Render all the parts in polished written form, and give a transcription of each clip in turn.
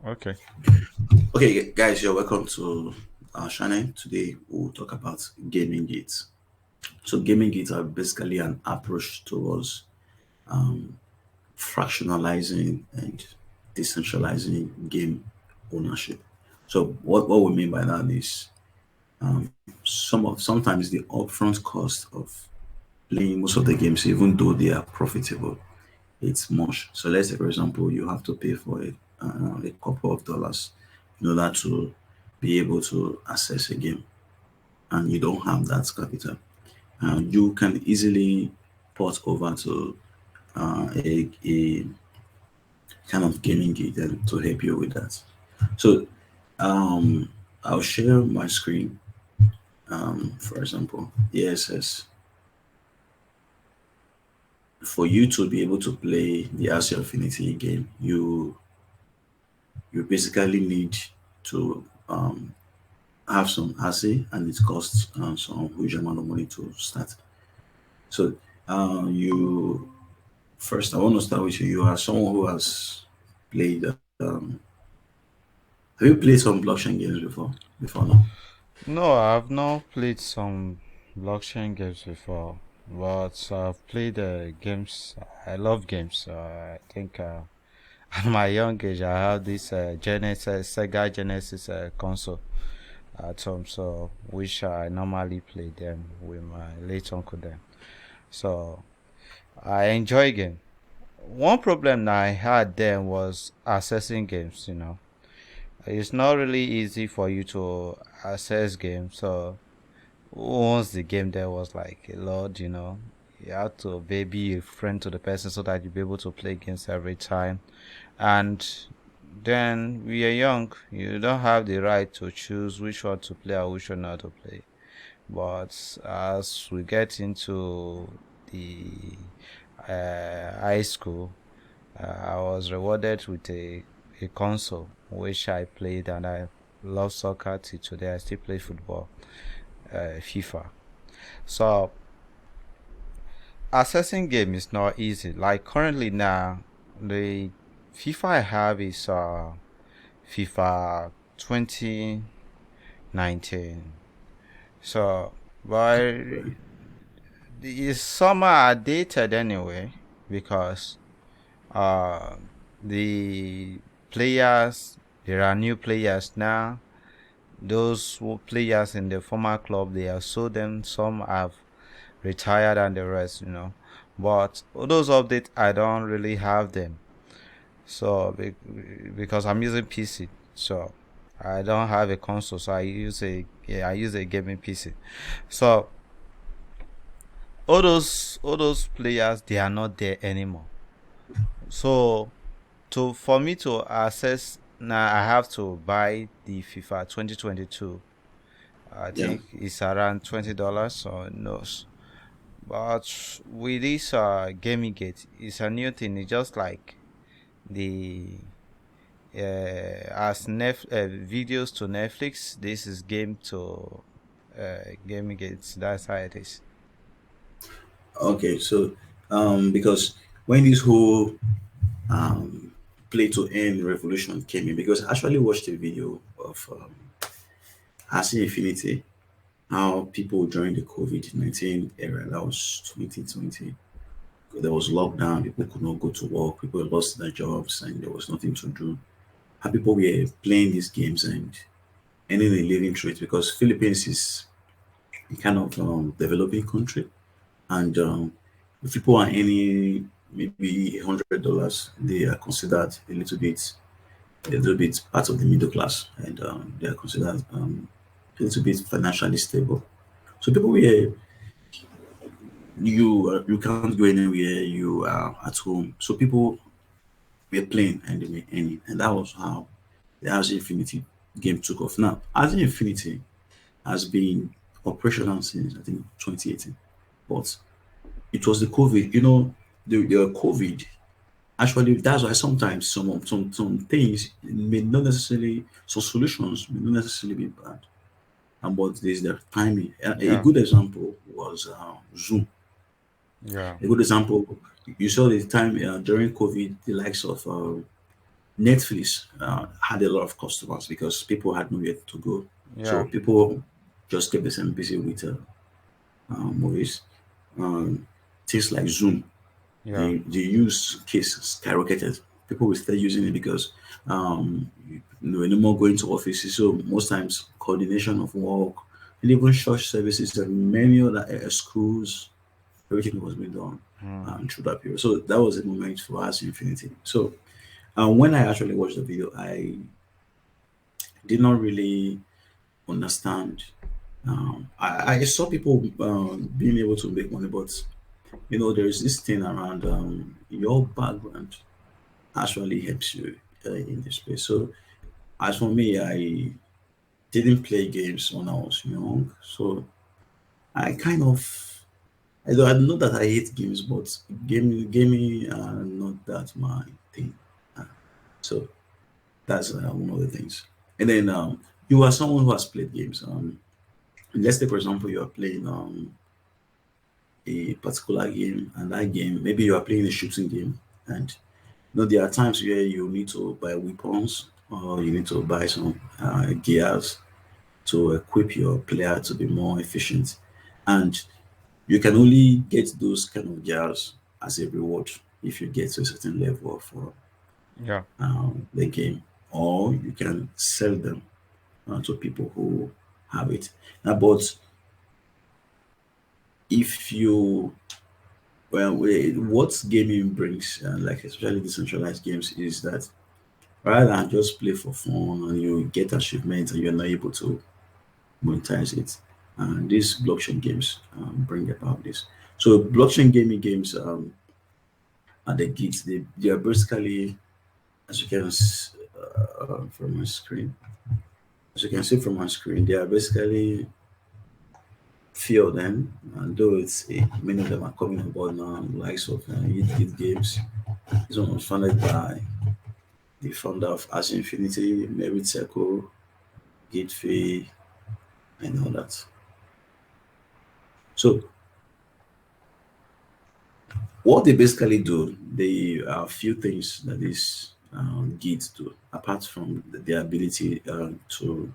Okay. Okay, guys, you're welcome to our channel. Today, we'll talk about gaming gates. So, gaming gates are basically an approach towards fractionalizing and decentralizing game ownership. So, what we mean by that is sometimes the upfront cost of playing most of the games, even though they are profitable, it's much. So, let's say, for example, you have to pay for a couple of dollars in order to be able to access a game, and you don't have that capital, you can easily port over to a kind of gaming gig and to help you with that. So um, I'll share my screen. For example, ESS. For you to be able to play the Axie Infinity game, you basically need to have some Axie, and it costs some huge amount of money to start. So you first, I want to start with you. You are someone who has played. Have you played some blockchain games before? Before now? No, I've not played some blockchain games before, but I've played games. I love games. I think at my young age, I have this Sega Genesis console at home, so which I normally play them with my late uncle then. So I enjoy game. One problem that I had then was accessing games. It's not really easy for you to access games. So once the game there was like a lot, you had to be a friend to the person so that you'll be able to play games every time. And then we are young, you don't have the right to choose which one to play or which one not to play. But as we get into the high school, I was rewarded with a console which I played, and I love soccer till today. I still play football, FIFA. So accessing game is not easy. Like currently now, the FIFA I have is FIFA 2019. So, but Right. it's somehow outdated anyway because uh the players, there are new players now. Those players in the former club, they have sold them. Some have retired and the rest. But all those updates, I don't really have them. So because I'm using PC, so I don't have a console. So I use a gaming PC. So all those players, they are not there anymore. So for me to access now, I have to buy the FIFA 2022. I Yeah. think it's around $20 or no. But with this gaming gate, it's a new thing. It's just like the as videos to Netflix. This is game to gaming gates. That's how it is. Okay. So because when this whole um, play to earn revolution came in, because I actually watched a video of Axie Infinity, how people during the COVID-19 era, that was 2020, there was lockdown, people could not go to work, people lost their jobs, and there was nothing to do. How people were playing these games and earning a living through it, because Philippines is a kind of developing country, and if people are earning maybe $100, they are considered a little bit part of the middle class, and they are considered a little bit financially stable. So people were you can't go anywhere, you are at home. So people were playing and they were earning, and that was how the Axie Infinity game took off. Now, Axie Infinity has been operational since I think 2018, but it was the COVID. The COVID. Actually, that's why sometimes some things may not necessarily, some solutions may not necessarily be bad, and but there's the timing. A Yeah, good example was Zoom. yeah, A good example, you saw the time during COVID, the likes of Netflix had a lot of customers because people had nowhere to go. So Yeah. people just kept themselves busy with movies. Um, Things like Zoom, Yeah. the use case skyrocketed. People will start using it because we're no more going to offices. So most times coordination of work and even church services and many other schools, everything was being done Mm. through that period. So that was a moment for us infinity. So when I actually watched the video, I did not really understand. I saw people being able to make money, but there is this thing around your background actually helps you in this space. So as for me, I didn't play games when I was young, so I kind of I know that I hate games, but gaming are not that my thing. Uh, So that's one of the things. And then you are someone who has played games. Let's say, for example, you are playing a particular game, and that game, maybe you are playing a shooting game, and there are times where you need to buy weapons or you need to buy some gears to equip your player to be more efficient, and you can only get those kind of gears as a reward if you get to a certain level of Yeah. the game, or you can sell them to people who have it. But if you what gaming brings, like especially decentralized games, is that rather than just play for fun and you get achievements and you're not able to monetize it, and these blockchain games bring about this. So blockchain gaming games are the gigs. They are basically, as you can from my screen, as you can see from my screen, they are basically few of them, and though many of them are coming on board now, likes of Hit Games. This one was founded by the founder of Axie Infinity, Merit Circle, GateFi, and all that. So what they basically do, they are a few things that this Git do, apart from the ability to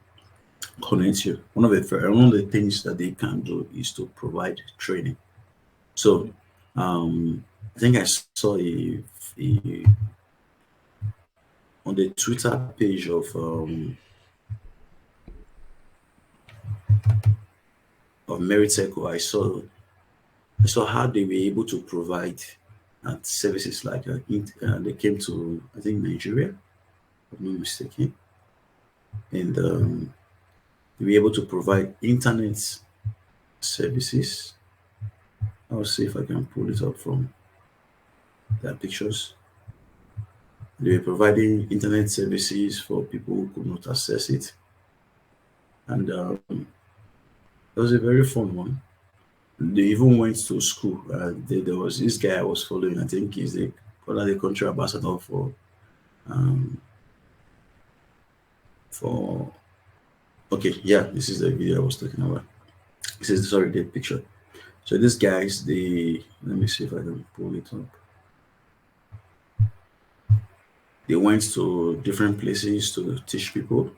connect you. One of the things that they can do is to provide training. So I think I saw a on the Twitter page of Meriteco, I saw how they were able to provide services like they came to, I think, Nigeria, if I'm not mistaken, and they were able to provide internet services. I'll see if I can pull it up from their pictures. They were providing internet services for people who could not access it, and it was a very fun one. They even went to school. There was this guy I was following. I think he's the country ambassador um, for. Okay, yeah, this is the video I was talking about. This is sorry, the picture. So these guys, they let me see if I can pull it up. They went to different places to teach people.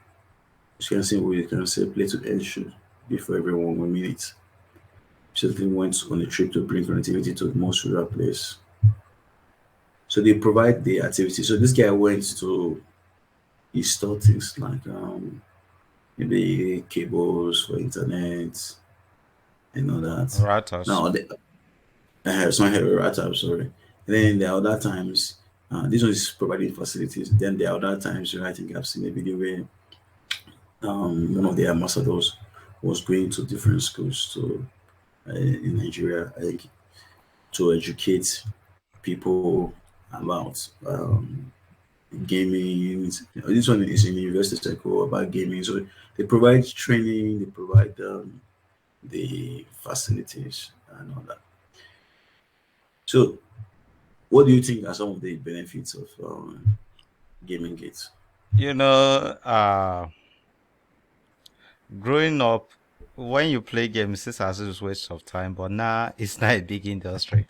As you can see, we can say play to end should be for everyone 1 minute. So they went on a trip to bring connectivity to the most rural place. So they provide the activity. So this guy went to install things like maybe cables for internet and all that. Ratters. Now, it's not heavy router, I'm sorry. And then there are other times, this one is providing facilities. Then there are other times where I think I've seen a video where one of the ambassadors was going to different schools in Nigeria, I think, to educate people about gaming. This one is in university circle about gaming. So they provide training, they provide the facilities and all that. So, what do you think are some of the benefits of gaming gates? You know, growing up, when you play games, it's as a waste of time, but now it's not a big industry.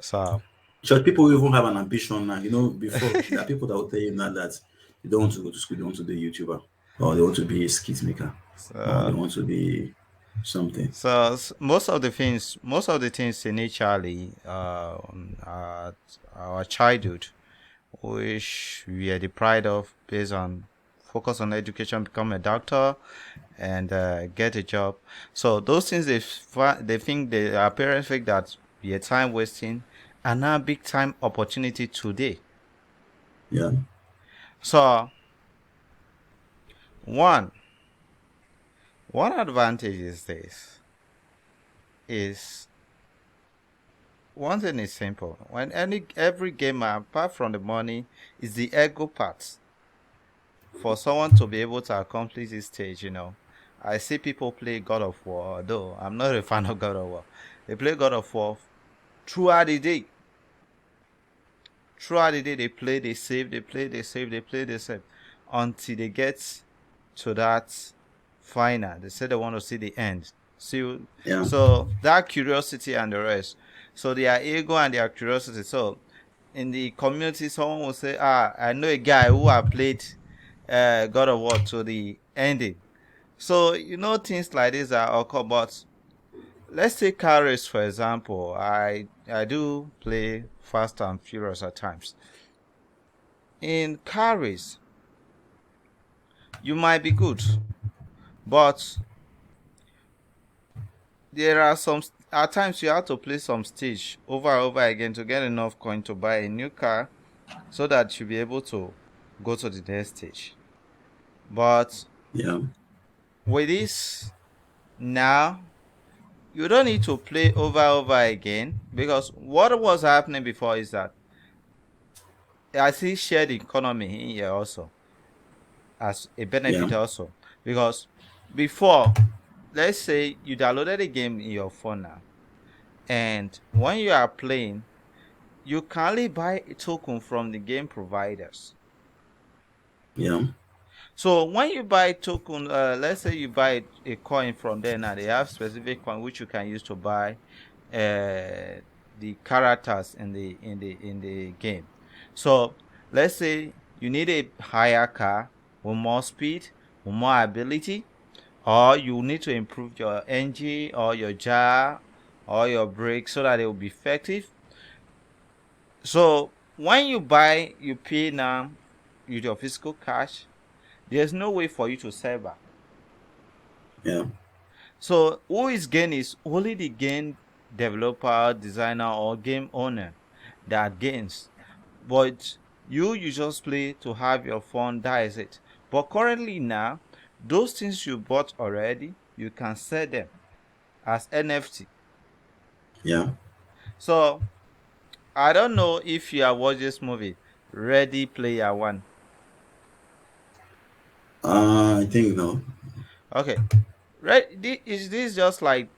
So. Church people even have an ambition now. You know, before there are people that will tell you now that they don't want to go to school, they want to be a YouTuber, or they want to be a skit maker, or they So, want to be something. most of the things initially, at our childhood, which we are the pride of, based on focus on education, become a doctor, and get a job. So those things they think our parents think that we are time wasting, are now big time opportunity today. Yeah, So one one advantage is this is one thing is simple. When every gamer, apart from the money, is the ego part. For someone to be able to accomplish this stage, I see people play God of War, though I'm not a fan of God of War. They play God of War throughout the day. Throughout the day, they play, they save, they play, they save, they play, they save, until they get to that final. They say they want to see the end. See, yeah, so that curiosity and the rest. So their ego and their curiosity. So in the community, someone will say, I know a guy who have played God of War to the ending. So things like this are occur. But let's take car race for example. I do play Fast and Furious at times. In car race, you might be good, but there are some at times you have to play some stage over and over again to get enough coin to buy a new car, so that you'll be able to go to the next stage. But yeah, with this now, you don't need to play over and over again, because what was happening before is that I see shared economy in here also as a yeah, benefit also, because before, let's say you downloaded a game in your phone now, and when you are playing, you can only buy a token from the game providers. yeah, So when you buy token, let's say you buy a coin from there now, they have specific coin which you can use to buy the characters in the game. So let's say you need a higher car with more speed, with more ability, or you need to improve your engine or your jar or your brakes so that it will be effective. So when you buy, you pay now with your physical cash. There's no way for you to sell back. yeah, So who is gain is only the game developer, designer, or game owner that gains. But you just play to have your fun, that is it. But currently now, those things you bought already, you can sell them as NFT. yeah. So I don't know if you have watched this movie, Ready Player One. I think no. Okay. Is this just like,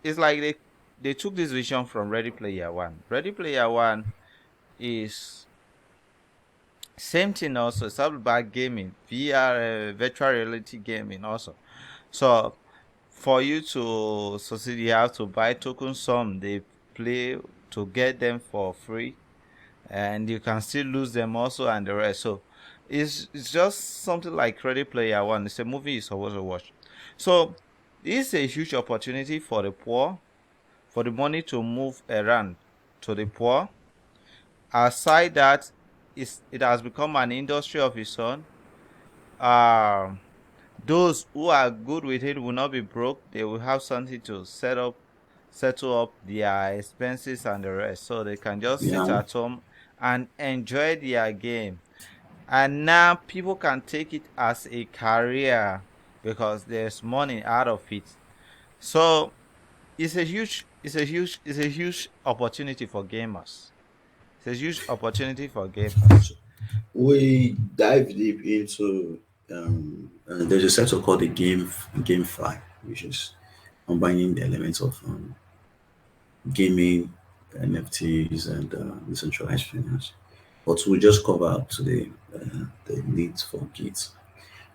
it's like they took this vision from Ready Player One. Ready Player One is same thing also. It's all about gaming, VR, virtual reality gaming also. So for you to succeed, you have to buy tokens. Some they play to get them for free, and you can still lose them also, and the rest. So it's just something like Ready Player One. It's a movie you're supposed to watch. So this is a huge opportunity for the poor, for the money to move around to the poor. Aside that, it has become an industry of its own. Um, those who are good with it will not be broke. They will have something to settle up their expenses and the rest, so they can just sit Yeah, at home and enjoy their game. And now people can take it as a career because there's money out of it. So it's a huge opportunity for gamers. It's a huge opportunity for gamers. we dive deep into there's a sector called the GameFi, which is combining the elements of gaming, NFTs, and decentralized finance. But we'll just cover up today the needs for kids.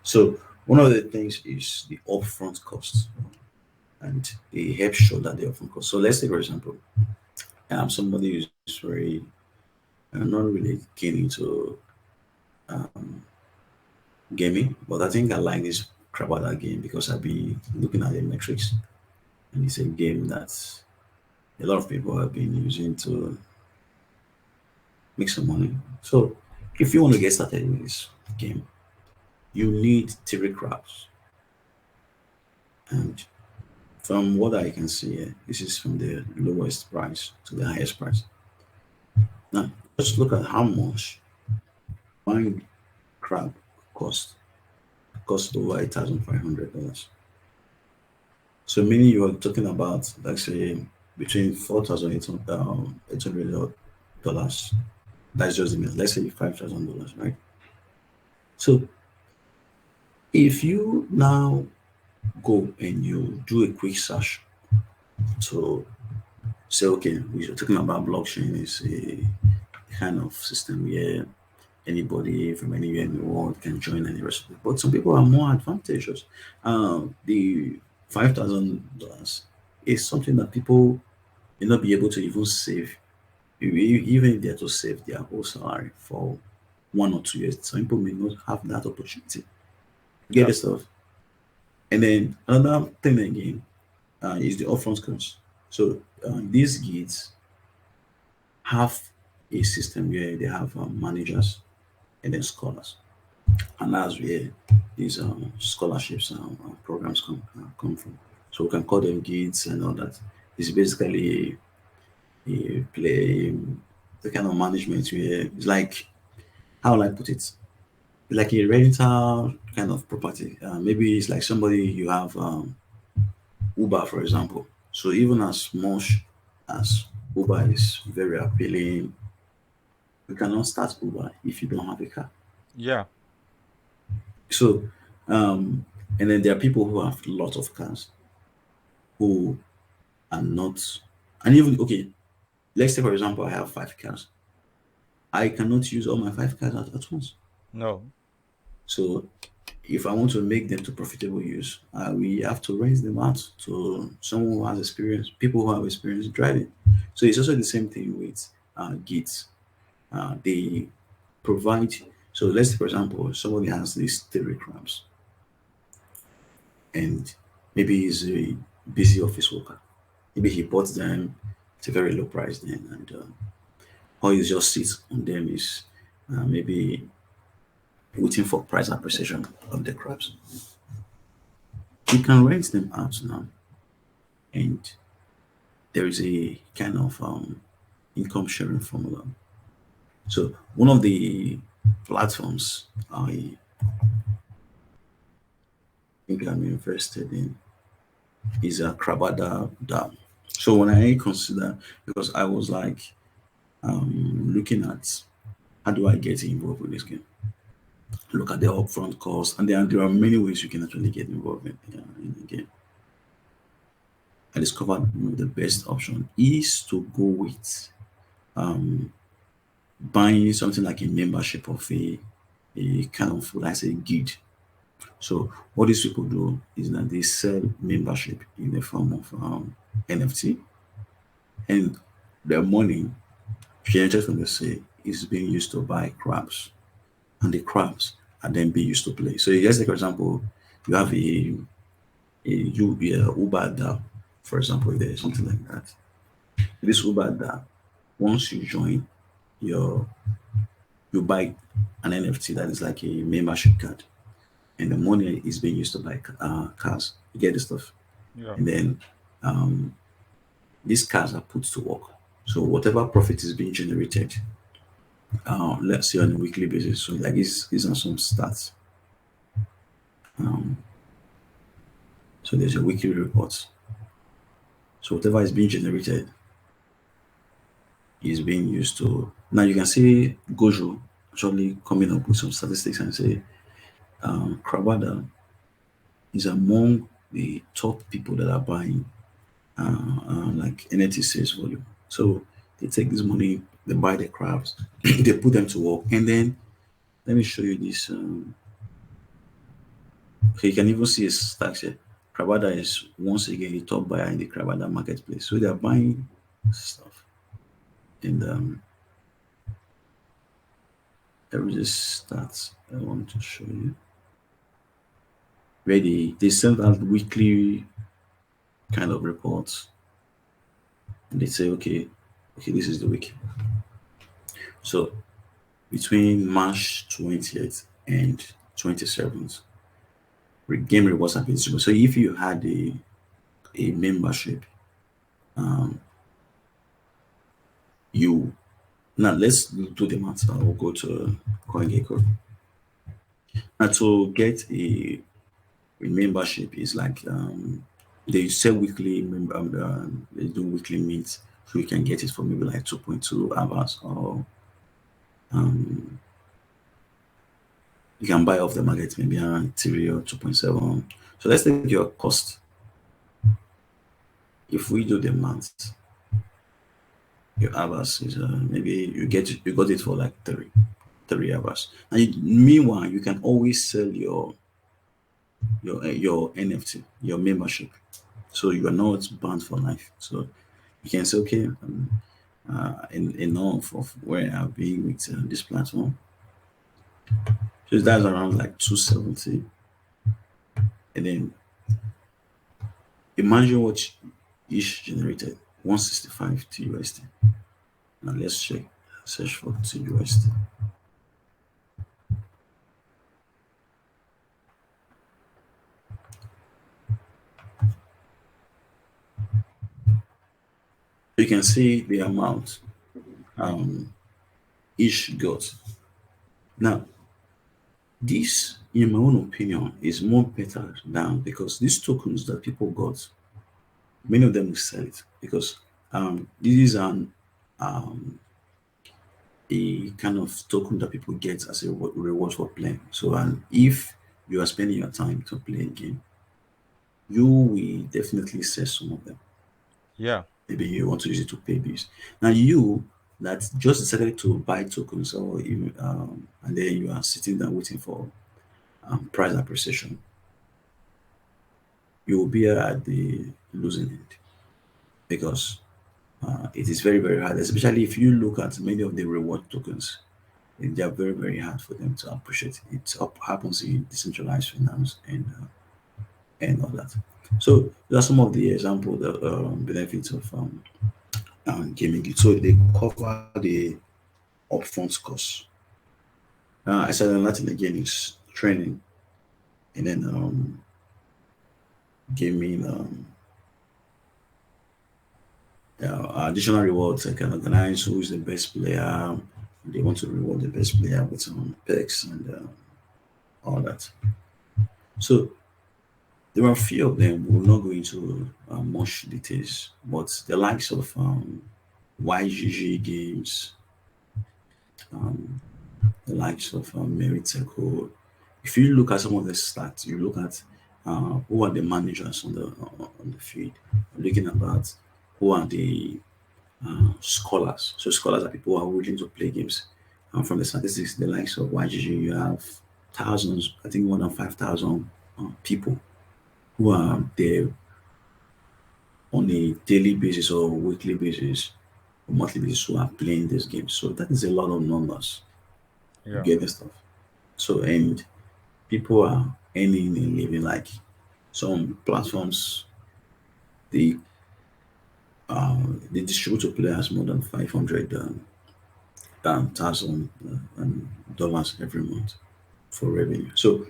So one of the things is the upfront costs, and the help show that the upfront cost. So let's say, for example, somebody who's very I'm not really keen into gaming, but I think I like this Crabada game because I've been looking at the metrics, and it's a game that a lot of people have been using to make some money. So, if you want to get started with this game, you need three crabs. And from what I can see here, this is from the lowest price to the highest price. Now, just look at how much one crab cost. Cost over $1,500. So meaning you are talking about, like say, between 4,800 dollars. That's just the minute. Let's say $5,000, right? So if you now go and you do a quick search to say, okay, we're talking about blockchain is a kind of system where anybody from anywhere in the world can join any rest of it. But some people are more advantageous. The $5,000 is something that people may not be able to even save, even if they're to save their whole salary for 1 or 2 years. Some people may not have that opportunity. Get Yeah. this stuff. And then another thing again is the upfront cost. So these gigs have a system where they have managers and then scholars, and that's where these scholarships and programs come from. So we can call them gigs and all that. It's basically a play, the kind of management where it's like, how will I put it? Like a rental kind of property. Maybe it's like somebody you have Uber, for example. So even as much as Uber is very appealing, you cannot start Uber if you don't have a car. Yeah. So, um, and then there are people who have lots of cars who are not, and even okay, let's say for example, I have 5 cars. I cannot use all my 5 cars at once. No. So, if I want to make them to profitable use, we have to raise them out to someone who has experience, people who have experience driving. So it's also the same thing with Gits. They provide. So let's say, for example, somebody has these three crabs, and maybe he's a busy office worker. Maybe he bought them at a very low price then, and all he just sits on them is maybe waiting for price appreciation of the crabs. You can rent them out now, and there is a kind of income sharing formula. So one of the platforms I think I'm invested in is a Crabada Dam. So when I consider, because I was like looking at how do I get involved with this game, look at the upfront cost, and there are many ways you can actually get involved in the game. I discovered one of the best option is to go with buying something like a membership of a kind of, like I say, guild. So what these people do is that they sell membership in the form of NFT, and their money generated from the sale is being used to buy crabs, and the crabs are then being used to play. So just like for example, you have a Uber DAO, for example, there is something like that. This Uber DAO, once you join, your you buy an NFT that is like a membership card, and the money is being used to buy cars. You get the stuff, Yeah. and then these cars are put to work. So whatever profit is being generated, let's say on a weekly basis. So like these are some stats. So there's a weekly report. So whatever is being generated is being used to. Now you can see Gojo actually coming up with some statistics and say Crabada is among the top people that are buying like NFT sales volume. So they take this money, they buy the crabs, they put them to work, and then let me show you this. Okay, you can even see a stacks here. Crabada is once again the top buyer in the Crabada marketplace. So they are buying stuff, and There is a stats I want to show you. Where they send out weekly kind of reports, and they say, okay, this is the week. So between March 20th and 27th, game rewards have been distributed. So if you had a membership, um, you now let's do the math. I will go to CoinGecko. Now to get a membership is like they sell weekly they do weekly meets, so you can get it for maybe like 2.2 hours, or um you can buy off the market maybe around 3 or 2.7. So let's take your cost. If we do the math, your hours is maybe you got it for like 3 hours. And meanwhile, you can always sell your NFT, your membership. So you are not bound for life. So you can say, okay, enough of where I've been with this platform. So that's around like 270. And then imagine what each generated 165 to USD. Now let's check, search for to USD. You can see the amount um, each got. Now, this, in my own opinion, is more better than because these tokens that people got, many of them will sell it because this is um, a kind of token that people get as a reward for playing. So, and if you are spending your time to play a game, you will definitely sell some of them. Yeah. Maybe you want to use it to pay bills. Now, you that just decided to buy tokens, or you, and then you are sitting there waiting for price appreciation, you will be at the losing end because it is very, very hard, especially if you look at many of the reward tokens. They are very, very hard for them to appreciate. It happens in decentralized finance and all that. So, there are some of the example the benefits of gaming. So, they cover the upfront costs. I said Latin again is training, and then gaming additional rewards. I can organize who is the best player. They want to reward the best player with some perks and all that. So there are a few of them. We'll not go into much details, but the likes of YGG games, um, the likes of Merit Echo. If you look at some of the stats, you look at who are the managers on the field. Looking about who are the scholars. So scholars are people who are willing to play games. And from the statistics, the likes of YGG, you have thousands, I think more than 5,000 people who are there on a daily basis or weekly basis or monthly basis who are playing this game. So that is a lot of numbers. You Yeah. get the stuff. So and people are earning a living, like some platforms they they distribute to players more than 500 thousand dollars every month for revenue. So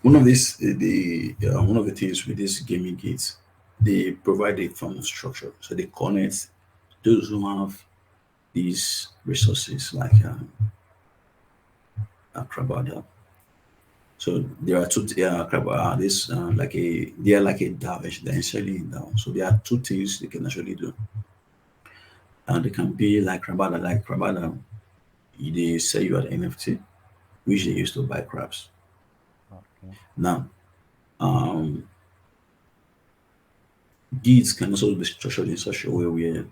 one of these one of the things with these gaming gates, they provide a form of structure. So they connect those who have these resources like Crabada. So there are two Crabada. This like a they are like a DAO. They're essentially in DAO. So there are two things they can actually do, and they can be like Crabada. Like Crabada, they sell you an NFT, which they use to buy crabs. Okay. Now, um, gigs can also be structured in such a way where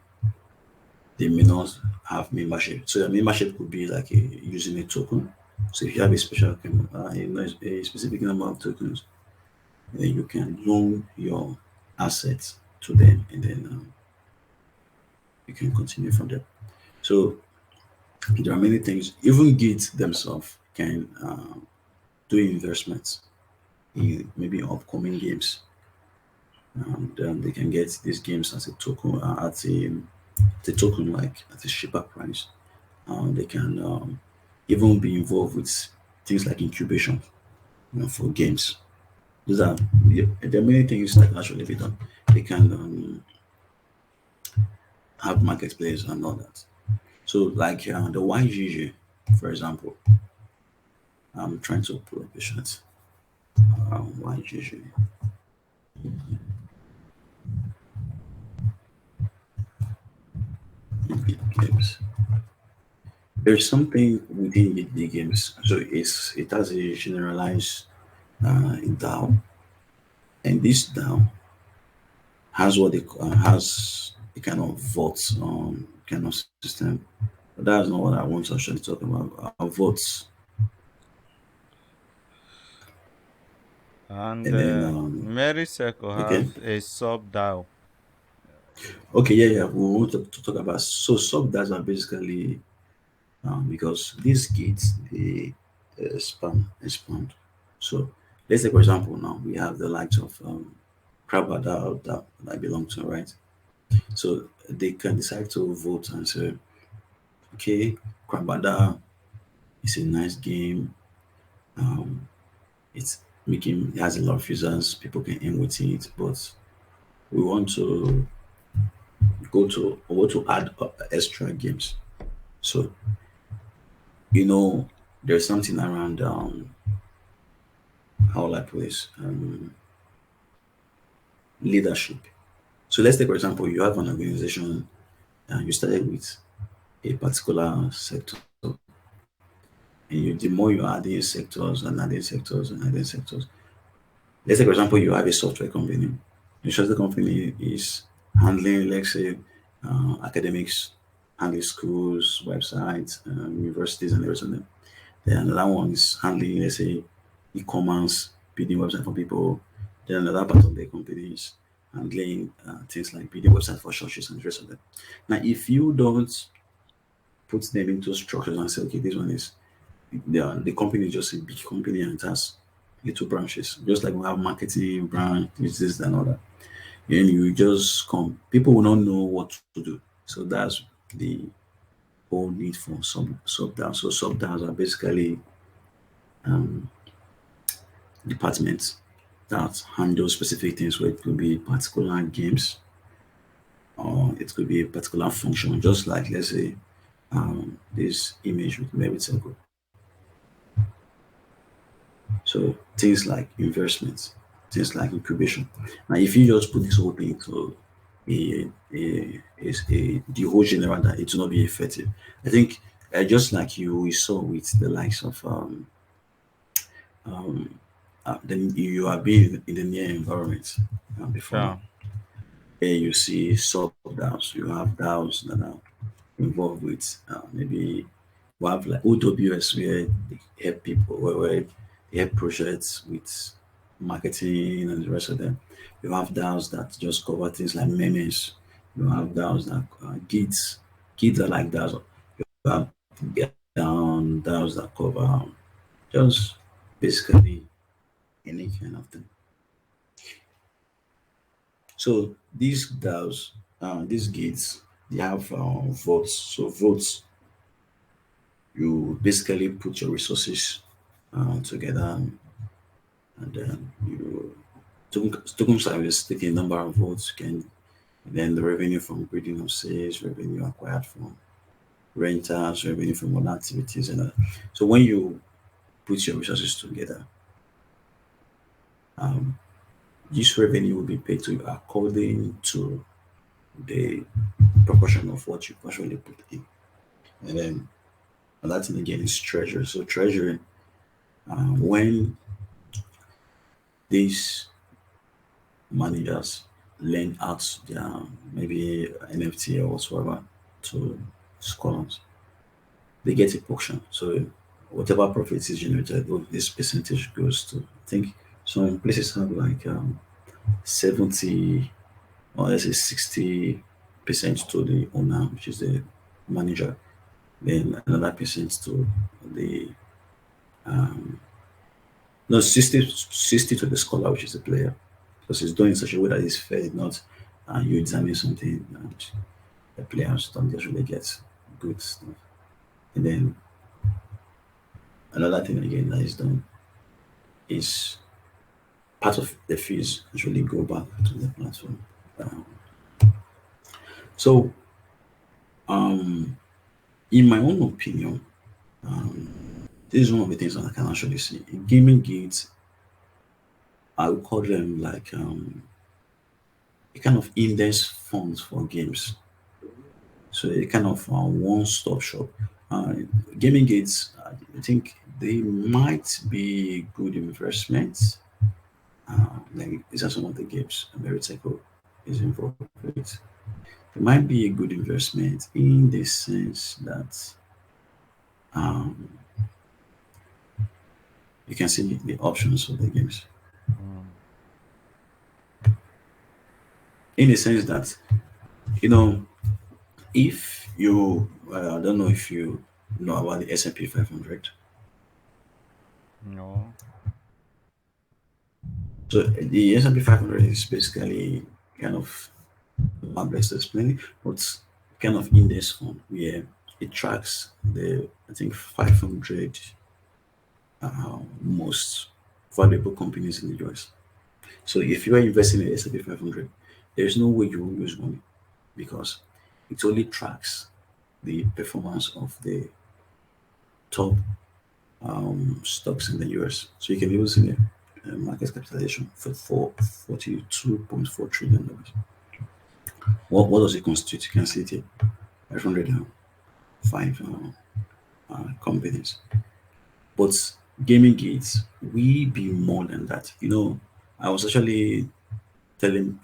they may not have membership. So the membership could be like using a token. So if you have a a specific number of tokens, then you can loan your assets to them, and then you can continue from there. So There are many things. Even Git themselves can do investments in maybe upcoming games, and they can get these games as a token, at a token like at a cheaper price. They can even be involved with things like incubation, for games. These are yeah, there are many things that can actually be done. They can have marketplace and all that. So like the YGG, for example, I'm trying to pull up a shot. YGG games. There's something within the games. So it has a generalized DAO, and this DAO has what they has a kind of votes kind of system. But that's not what I want to actually talk about. Votes, And and then Mary Circle okay, have a sub DAO. okay, yeah, yeah. We want to talk about so sub DAOs are basically because these kids they expand. So let's say for example now we have the likes of Crabada that I belong to, right? So they can decide to vote and say, okay, Crabada is a nice game. Um, it's making it has a lot of users. People can aim with it, but we want to we want to add extra games. So there's something around how will I put this leadership. So let's take for example, you have an organization and you started with a particular sector, and the more you add in sectors and adding sectors and adding sectors. Let's say, for example, you have a software company. The software company is handling, let's say, academics, handling schools, websites, universities, and the rest of them. Then another one is handling, let's say, e-commerce, building website for people. Then another part of the company is handling things like building website for churches and the rest of them. Now, if you don't put them into structures and say, okay, this one is the company is just a big company and it has little branches. Just like we have marketing branch, this and all that. And you just come, people will not know what to do. So that's the whole need for sub DAOs. So sub DAOs are basically um, departments that handle specific things. Where it could be particular games or it could be a particular function. Just like let's say this image with merit circle. So things like investments, things like incubation. Now, if you just put this whole thing to the whole general that it will not be effective. I think just like we saw with the likes of then you are being in the near environment before Yeah. now. Where you see sub DAOs, you have DAOs that are involved with maybe we have like OWS where they help people where they help projects with marketing and the rest of them. You have DAOs that just cover things like memes. You have DAOs that Gits are like DAOs. You have DAOs that cover just basically any kind of thing. So these DAOs, these Gits, they have votes. So votes, you basically put your resources together, and then token service take a number of votes, can then the revenue from breeding of sales, revenue acquired from renters, revenue from other activities, and so when you put your resources together, um, this revenue will be paid to you according to the proportion of what you actually put in. And then another thing again is treasury. So treasury, when these managers lend out their maybe NFT or whatsoever to scholars, they get a portion. So whatever profit is generated, this percentage goes to. I think some places have like 70 or let's say 60% to the owner, which is the manager. then another percent to the no 60 to the scholar, which is the player, because it's done in such a way that it's fair, not you examine something and the players don't just really get good stuff. And then another thing again that is done is part of the fees actually go back to the platform. Um, so, in my own opinion, this is one of the things that I can actually see. In gaming gigs, I would call them like a kind of index funds for games. So a kind of one-stop shop. Uh, Gaming gates, I think they might be good investments. Like these are some of the games Ameriteco is involved with. It might be a good investment in the sense that um, you can see the options of the games. Mm. In the sense that, you know, if you, I don't know if you know about the S&P 500. No. So the S&P 500 is basically kind of not best to explain it, but kind of index fund where it tracks the I think 500 most valuable companies in the US. So if you are investing in S&P 500, there's no way you will lose money because it only tracks the performance of the top stocks in the US. So you can even see the market capitalization for $42.4 trillion. What does it constitute? You can see it here. 505 companies. But gaming gates, we be more than that. I was actually telling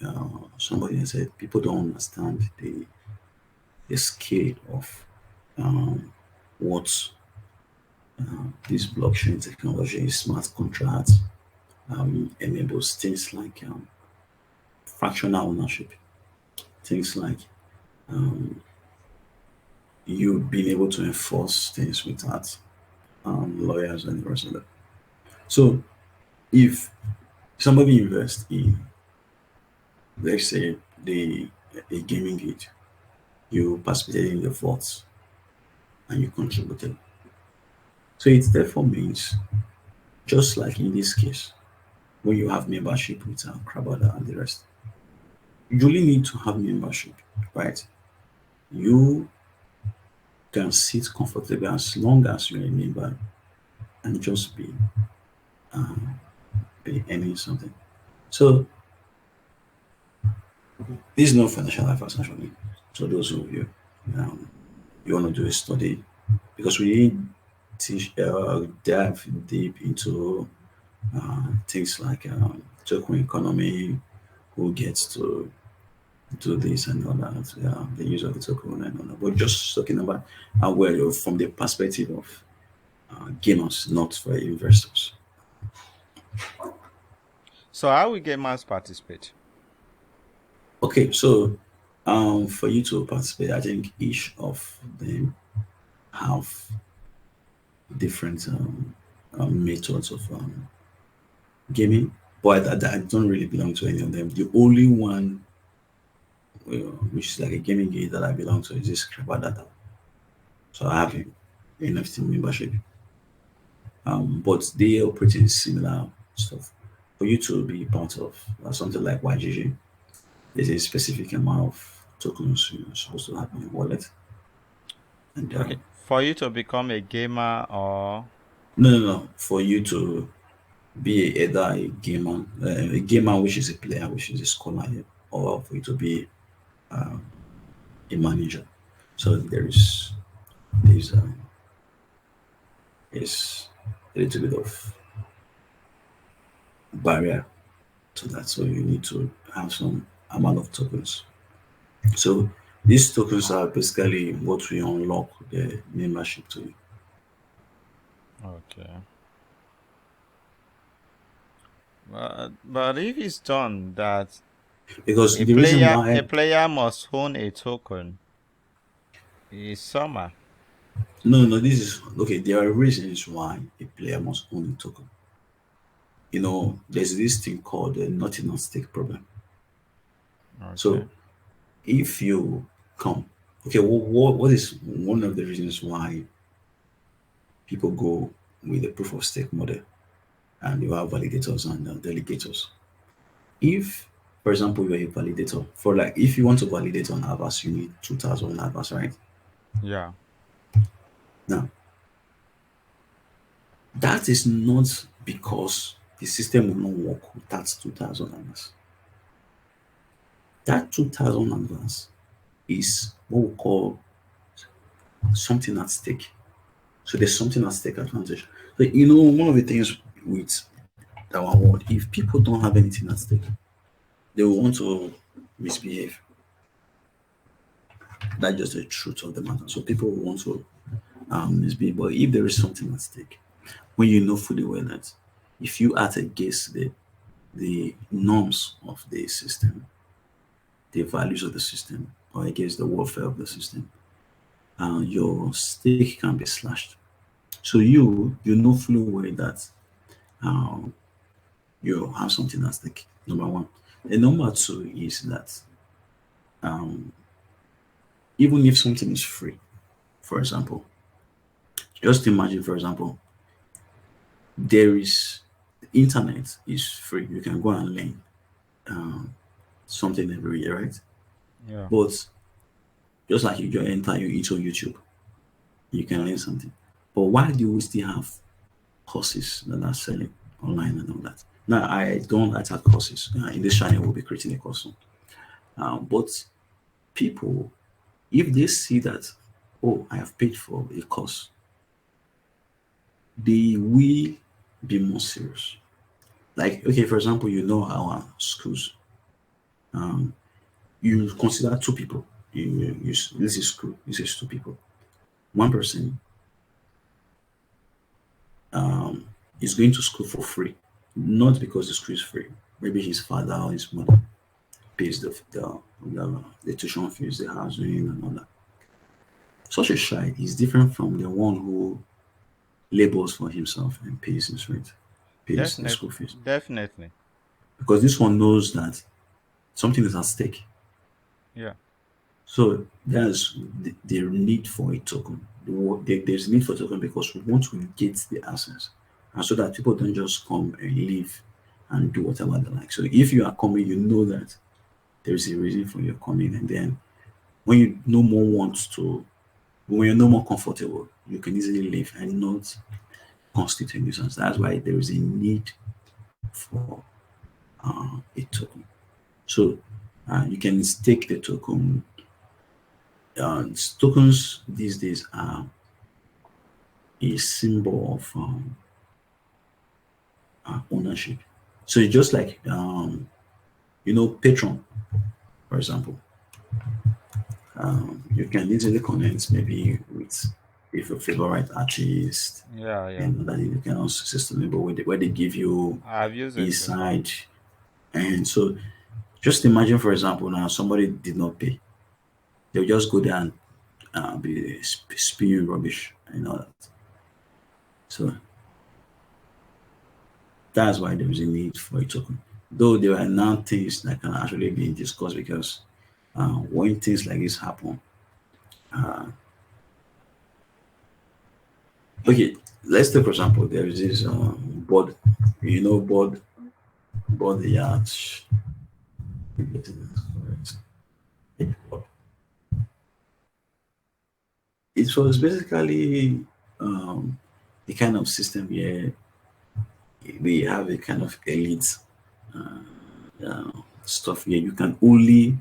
somebody, I said, people don't understand the scale of what this blockchain technology, smart contracts, enables things like fractional ownership, things like you being able to enforce things without lawyers and the rest of that. So if somebody invests in, let's say, the a gaming gate, you participated in the votes and you contributed. So it therefore means, just like in this case, when you have membership with Crabada and the rest, you only need to have membership, right? You can sit comfortably as long as you're a member and just be earning something. So this is not financial advice actually. So those of you um, you want to do a study, because we need teach dive deep into things like token economy, who gets to do this and all that, the use of the token and all that. But just talking about well, from the perspective of gamers, not for investors. So how we gamers participate? Okay, so for you to participate, I think each of them have different methods of gaming, but I don't really belong to any of them. The only one which is like a gaming game that I belong to is this Crabada. So I have an NFT membership, but they operate in similar stuff. For you to be part of something like YGG, there's a specific amount of tokens you're supposed to have in your wallet. And Okay, for you to become a gamer or no, no, no. For you to be either a gamer which is a player, which is a scholar, here, or for you to be a manager. So there's is a little bit of barrier to that. So you need to have some amount of tokens. So these tokens are basically what we unlock the membership to. okay. But if it's done that Because a the reason player a why player must own a token is summer. No, no, this is okay. There are reasons why a player must own a token. There's this thing called the nothing at stake problem. Okay. So if you come, okay, what is one of the reasons why people go with the proof of stake model and you have validators and delegators? If, for example, you're a validator, for like, if you want to validate on Avas, you need 2,000 Avas, right? Yeah. Now, that is not because the system will not work with that 2,000 Avas. That 2,000 Avas is what we call something at stake. So there's something at stake advantage. So, one of the things with our world, if people don't have anything at stake, they will want to misbehave. That's just the truth of the matter. So people will want to misbehave. But if there is something at stake, when you know fully well that if you act against the norms of the system, the values of the system, or against the welfare of the system, your stake can be slashed. So you know fully well that um, you have something at stake. Number one. And number two is that um, even if something is free, for example, just imagine, for example, there is the internet is free. You can go and learn um, something every year, right? Yeah. But just like you just enter you into YouTube, you can learn something. But why do we still have courses that are selling online and all that? Now, I don't attack courses. In this channel, we'll be creating a course soon. But people, if they see that, oh, I have paid for a course, they will be more serious. Like, okay, for example, our schools, um, you consider two people. This is school. This is two people. One person is going to school for free, not because the school is free. Maybe his father or his mother pays the tuition fees, the housing, and all that. Such a child is different from the one who labors for himself and pays his rent, pays the Definitely. school fees. Definitely. Because this one knows that something is at stake. Yeah. So that's the need for a token. There's a need for a token because we want to get the access, and so that people don't just come and leave and do whatever they like. So if you are coming, you know that there is a reason for your coming, and then when you no more want to, when you're no more comfortable, you can easily leave and not constitute a nuisance. That's why there is a need for a token. So you can stake the token. Tokens these days are a symbol of ownership. So it's just like Patreon, for example. You can easily connect maybe with if your favorite artist, Yeah. Yeah. and that you can also sustainable where they give you I've used a it before. side. And so just imagine, for example, now somebody did not pay. They'll just go there and be spewing rubbish and all that. So that's why there is a need for a token. Though there are now things that can actually be discussed because when things like this happen, okay, let's take for example, there is this board, board the yacht. It was basically the kind of system where we have a kind of elite stuff here. You can only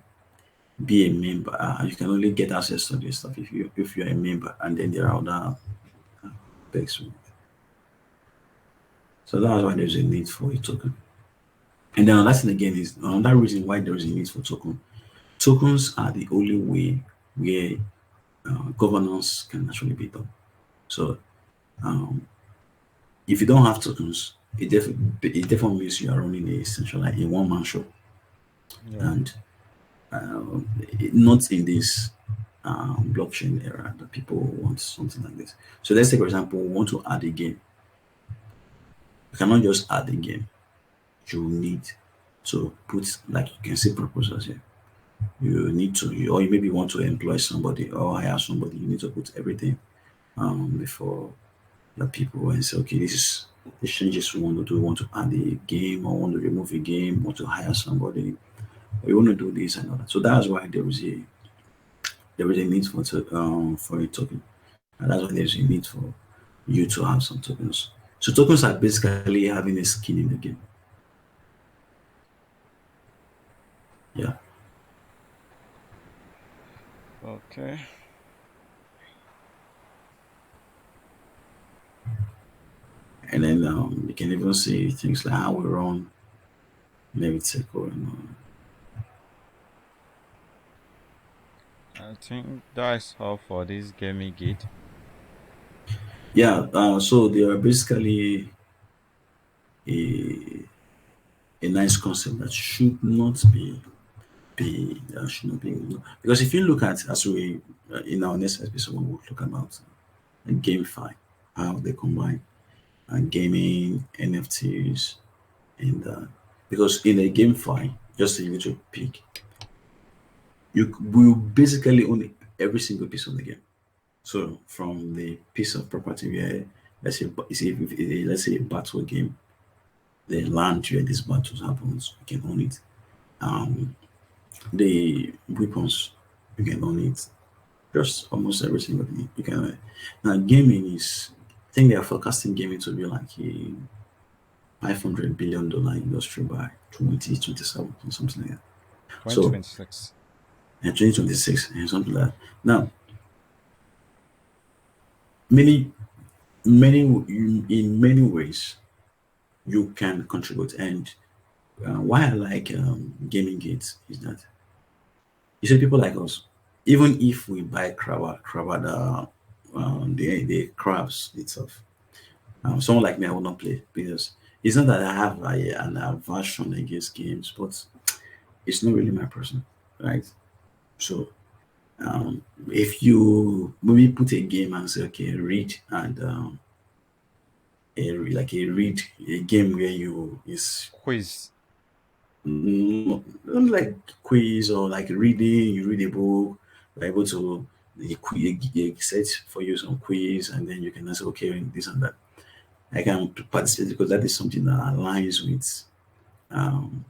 be a member. You can only get access to this stuff if you're a member, and then there are other perks. So that's why there's a need for a token. And then another thing again is another reason why there is a need for token. Tokens are the only way where governance can actually be done. So if you don't have tokens, it definitely means you are running a centralized a one man show, Yeah. and not in this. blockchain era that people want something like this. So let's say, for example, we want to add a game. You cannot just add a game. You need to put, like, you can see proposals here. You need to, or you maybe want to employ somebody or hire somebody. You need to put everything before the people and say, okay, this is the changes we want to do. We want to add a game, or want to remove a game, want to hire somebody. We want to do this and all that. So that's why there is a need for a token, and that's why there's a need for you to have some tokens. So tokens are basically having a skin in the game. Yeah, Okay. and then you can even see things like how we run maybe Circle and I think that's all for this gaming gate. yeah. So they are basically a a nice concept that should not be should not be ignored. Because if you look at, as we in our next episode, we will talk about GameFi, how they combine gaming, NFTs, and because in a GameFi, just a little pick, you will basically own every single piece of the game. So from the piece of property where let's say a battle game, the land where these battles happens, you can own it. Um, the weapons, you can own it. Just almost every single thing you can. Now gaming is, I think they are forecasting gaming to be like a $500 billion industry by 2027 or something like that. So 2026. in 2026 and something like that. Now many many in many ways you can contribute, and why I like gaming gates is that you see people like us, even if we buy crabada, the crabs itself, someone like me, I will not play because it's not that I have an aversion against games, but it's not really my person, right? So if you maybe put a game and say, okay, read and like a read a game where you is Quiz. not like quiz or like reading, you read a book, you're able to set for you some quiz, and then you can answer okay this and that. I can participate because that is something that aligns with um,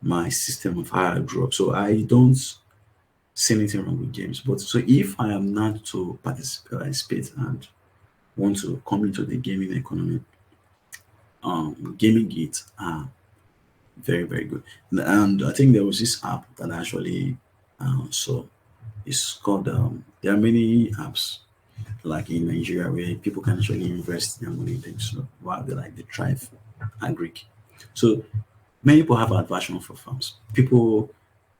my system of how I grew up. So I don't see anything wrong with games. But so if I am not to participate and want to come into the gaming economy, gaming gigs are very, very good. And I think there was this app that I actually saw. It's called, there are many apps like in Nigeria where people can actually invest their money in things. So, wow, they like the Thrive Agric. So many people have aversion for farms. People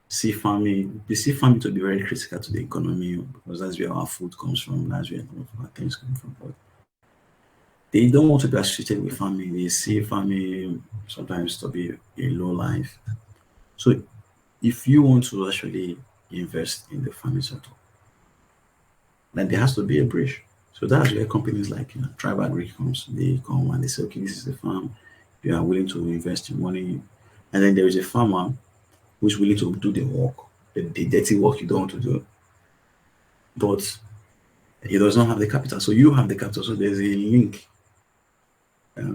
see farming, they see farming to be very critical to the economy because that's where our food comes from, that's where a lot of our things come from. But they don't want to be associated with farming. They see farming sometimes to be a low life. So if you want to actually invest in the farming sector, then there has to be a bridge. So that's where companies like Tribal Agri comes. They come and they say, okay, this is the farm. You are willing to invest your money. And then there is a farmer who's willing to do the work, the dirty work you don't want to do, but he does not have the capital. So you have the capital. So there's a link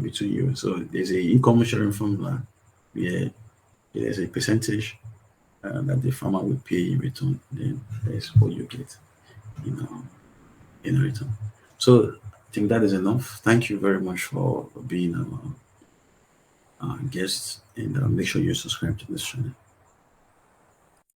between you. So there's a income sharing formula where there's a percentage that the farmer will pay in return. Then there's what you get in, in return. So I think that is enough. Thank you very much for being our guest, and make sure you subscribe to this channel.